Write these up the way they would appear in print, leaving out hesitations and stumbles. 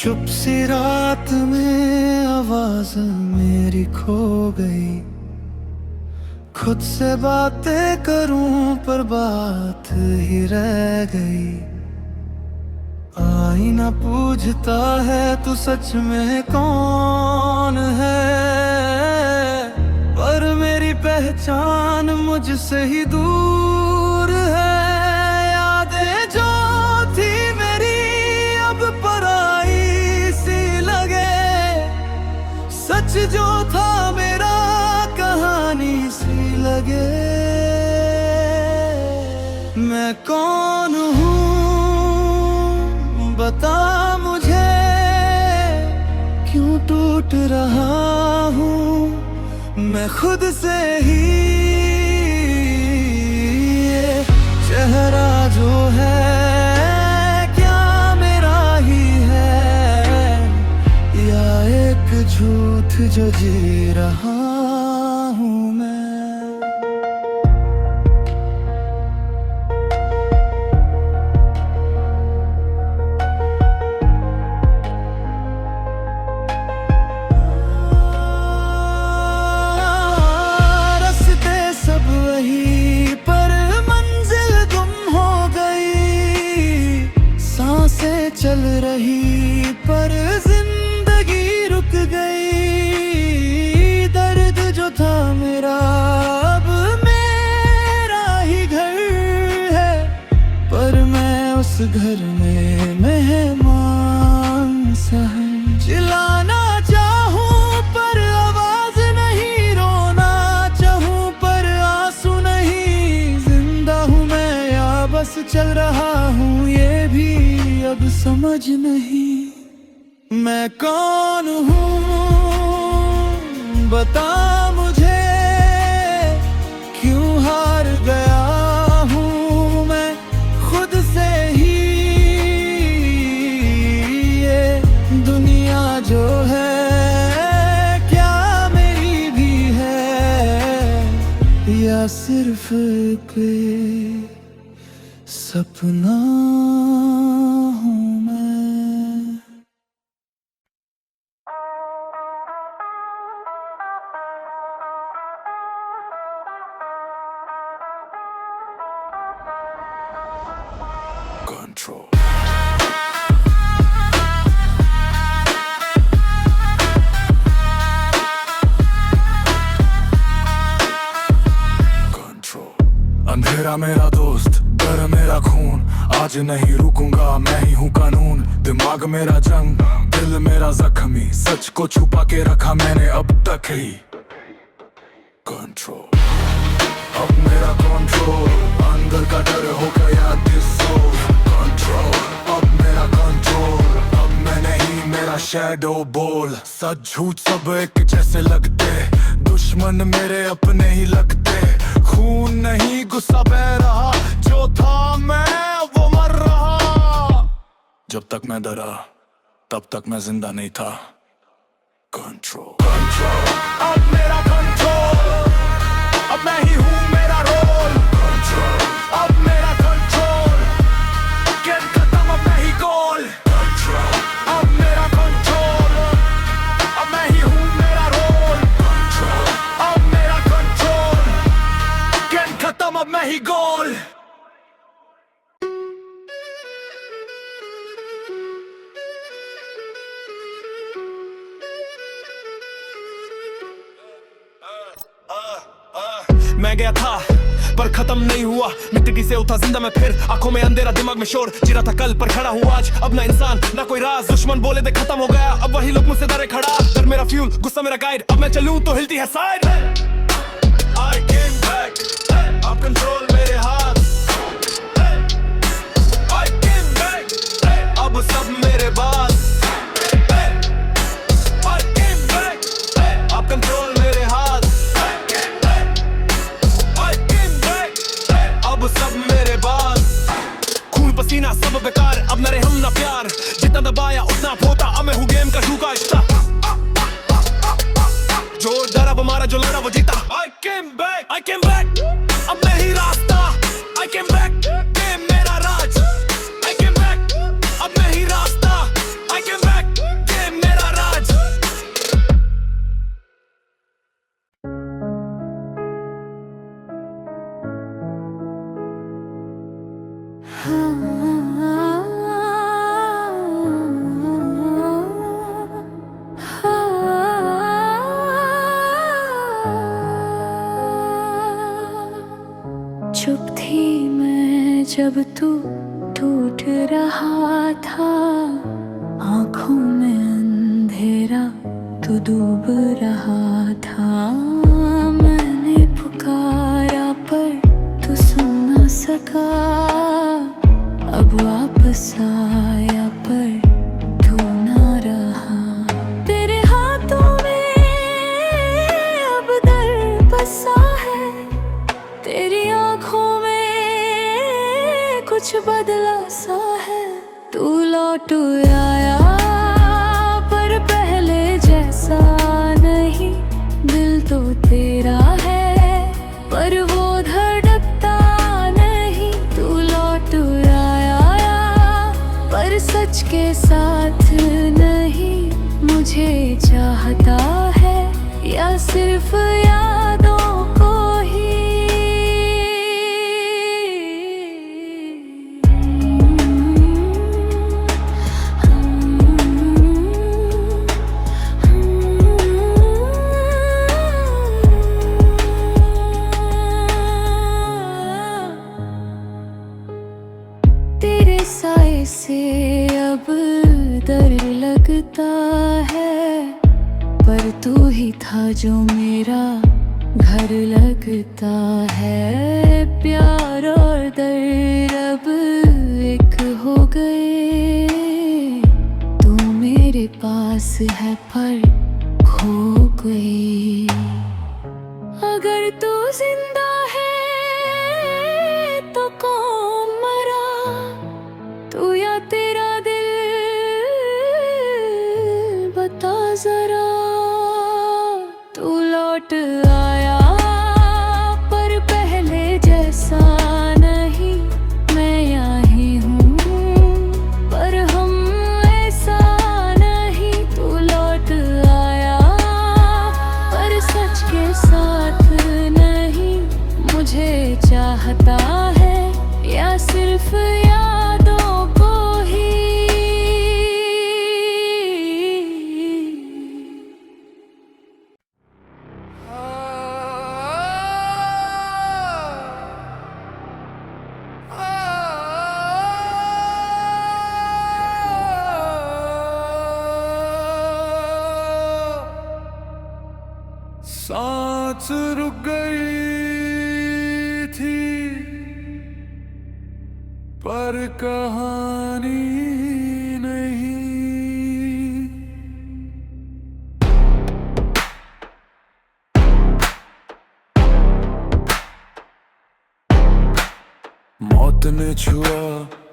चुप सी रात में आवाज मेरी खो गई। खुद से बातें करूं पर बात ही रह गई। आईना पूछता है तू सच में कौन है, पर मेरी पहचान मुझसे ही दूर है। यादें जो थी मेरी अब पराई सी लगे, सच जो था मेरा कहानी सी लगे। मैं कौन हूँ बता मुझे, क्यों टूट रहा हूँ मैं खुद से ही। ये चेहरा जो है क्या मेरा ही है, या एक झूठ जो जी रहा हूँ मैं। चल रही पर जिंदगी रुक गई। दर्द जो था मेरा अब मेरा ही घर है, पर मैं उस घर में मेहमान सा है। चिल्लाना चाहूं पर आवाज नहीं, रोना चाहूं पर आंसू नहीं। जिंदा हूं मैं या बस चल रहा हूं ये भी अब समझ नहीं। मैं कौन हूँ बता मुझे, क्यों हार गया हूँ मैं खुद से ही। ये दुनिया जो है क्या मेरी भी है, या सिर्फ एक सपना हूँ मैं। Control. अंधेरा मेरा दोस्त, डर मेरा खून, आज नहीं रुकूंगा मैं ही हूँ कानून। दिमाग मेरा जंग, दिल मेरा जख्मी, सच को छुपा के रखा मैंने अब तक ही। कंट्रोल, अब मेरा कंट्रोल, अंदर का डर हो गया डिसोल्व। कंट्रोल, अब मेरा कंट्रोल, अब मैं नहीं मेरा शैडो बोल। सच झूठ सब एक जैसे लगते, दुश्मन मेरे अपने ही लगते। खून नहीं गुस्सा बह रहा, जो था मैं वो मर रहा। जब तक मैं डरा तब तक मैं जिंदा नहीं था। कंट्रोल, कंट्रोल, अब मेरा कंट्रोल, अब मैं ही हूँ मेरा रोल। कंट्रोल, अब मेरा कंट्रोल, गेम खत्म अब मैं ही गोल। कंट्रोल, अब मेरा कंट्रोल, अब मैं ही हूँ मेरा रोल। कंट्रोल, अब मेरा कंट्रोल, गेम खत्म अब मैं ही गोल। मैं गया था पर खत्म नहीं हुआ, मिट्टी से उठा जिंदा मैं फिर। आंखों में अंधेरा, दिमाग में शोर, जिरा था कल पर खड़ा हूँ आज। अब ना इंसान ना कोई राज, दुश्मन बोले दे खत्म हो गया, अब वही लोग मुझसे डरे खड़ा। डर मेरा फ्यूल, गुस्सा मेरा गाइड, अब मैं चलूं तो हिलती है साइड। I came back, अब कंट्रोल मेरे हाथ। I came back, अब सब मेरे बात। I came back, अब कंट्रोल मेरे हाथ। अब सब मेरे बात। खून पसीना सब बेकार, अब न रहे हम ना प्यार। जितना दबाया उतना पोता, अब मैं हूँ गेम का झूका रिश्ता। जो डरा वो मारा, जो लड़ा वो जीता। I came back, अब मैं ही रास्ता। I came back, गेम मेरा राज। I came back, अब मैं ही रास्ता। I came back, चुप थी मैं जब तू टूट रहा था, आँखों में अंधेरा तू डूब रहा था। मैंने पुकारा पर तू सुन न सका, अब वापस आया पर तू ना रहा। तेरे हाथों में अब दर्द बसा है, तेरी आँखों में कुछ बदला सा है। तू लौट आया पर पहले जैसा नहीं, दिल तो तेरा है पर वो धड़कता नहीं। तू लौट आया पर सच के साथ नहीं, मुझे चाहता है या सिर्फ यादों को ही। तेरे साए से अब डर लगता है, पर तू ही था जो मेरा घर लगता है। प्यार और दर्द अब एक हो गए, तू मेरे पास है पर खो गई। अगर तू जिंदा है तो कौन मरा, तू या तेरा दिल बता जरा। तू लौट आया पर पहले जैसा नहीं, मैं यहीं हूँ पर हम ऐसा नहीं। तू लौट आया पर सच के साथ नहीं, मुझे चाहता है या सिर्फ यादों को ही। सांस रुक गई थी पर कहानी नहीं। मौत ने छुआ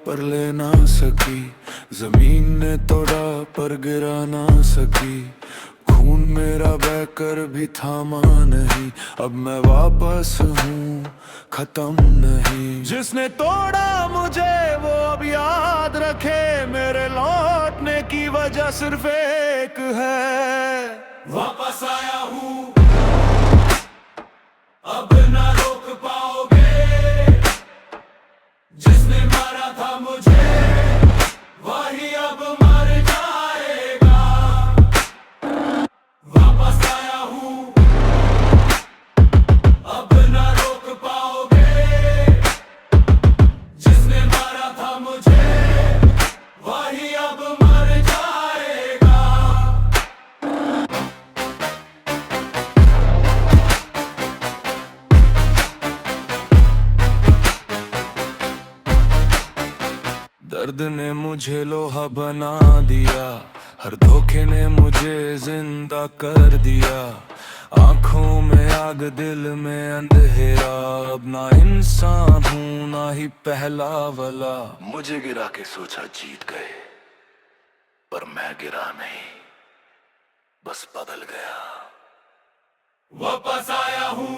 पर ले ना सकी, जमीन ने तोड़ा पर गिरा ना सकी। खून मेरा बहकर भी थामा नहीं, अब मैं वापस हूँ खत्म नहीं। जिसने तोड़ा मुझे वो अब याद रखे, मेरे लौटने की वजह सिर्फ एक है, वापस आया हूँ अब ना रोक पाओगे। जिसने मारा था मुझे वही अब मर जाएगा, वापस आया हूँ अब ना रोक पाओगे। जिसने मारा था मुझे वही अब मर जाएगा। दर्द ने मुझे लोहा बना दिया, हर धोखे ने मुझे जिंदा कर दिया। आंखों में आग दिल में अंधेरा, अब ना इंसान हूँ ना ही पहला वाला। मुझे गिरा के सोचा जीत गए, पर मैं गिरा नहीं बस बदल गया। वापस आया हूँ